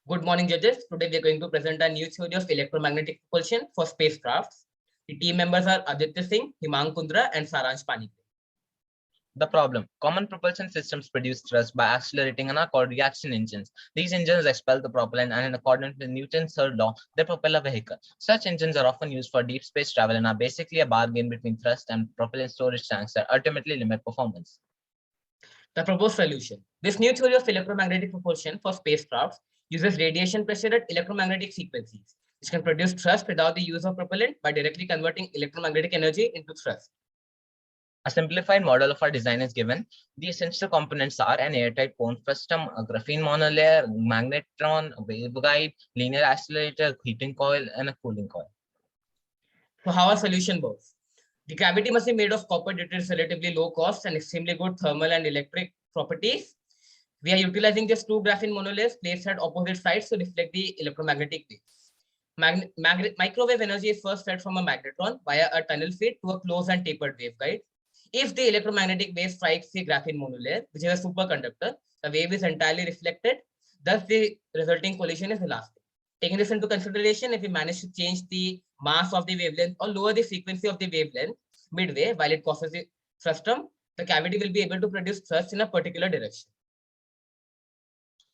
Good morning, judges. Today we are going to present a new theory of electromagnetic propulsion for spacecrafts. The team members are Aditya Singh, Himang Kundra, and Saransh Panikar. The problem. Common propulsion systems produce thrust by accelerating and are called reaction engines. These engines expel the propellant and in accordance with Newton's third law, they propel a vehicle. Such engines are often used for deep space travel and are basically a bargain between thrust and propellant storage tanks that ultimately limit performance. The proposed solution. This new theory of electromagnetic propulsion for spacecrafts uses radiation pressure at electromagnetic frequencies, which can produce thrust without the use of propellant by directly converting electromagnetic energy into thrust. A simplified model of our design is given. The essential components are an airtight cone frustum, a graphene monolayer, magnetron, a waveguide, linear accelerator, heating coil, and a cooling coil. So how our solution works? The cavity must be made of copper due to its relatively low cost and extremely good thermal and electric properties. We are utilizing just two graphene monolayers placed at opposite sides to reflect the electromagnetic waves. Microwave energy is first fed from a magnetron via a tunnel feed to a closed and tapered waveguide. If the electromagnetic wave strikes the graphene monolayer, which is a superconductor, the wave is entirely reflected. Thus, the resulting collision is elastic. Taking this into consideration, if we manage to change the mass of the wavelength or lower the frequency of the wavelength midway while it causes the frustum, the cavity will be able to produce thrust in a particular direction.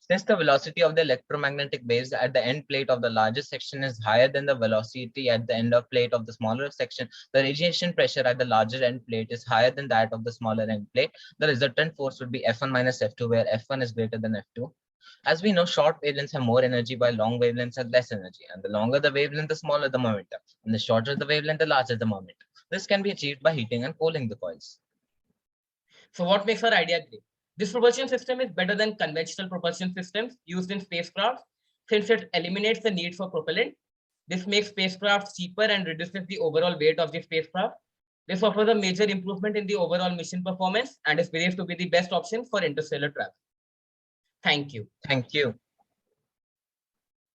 Since the velocity of the electromagnetic waves at the end plate of the largest section is higher than the velocity at the end of plate of the smaller section, the radiation pressure at the larger end plate is higher than that of the smaller end plate. The resultant force would be F1 minus F2, where F1 is greater than F2. As we know, short wavelengths have more energy while long wavelengths have less energy. And the longer the wavelength, the smaller the momentum. And the shorter the wavelength, the larger the momentum. This can be achieved by heating and cooling the coils. So what makes our idea great? This propulsion system is better than conventional propulsion systems used in spacecraft since it eliminates the need for propellant. This makes spacecraft cheaper and reduces the overall weight of the spacecraft. This offers a major improvement in the overall mission performance and is believed to be the best option for interstellar travel. Thank you. Thank you.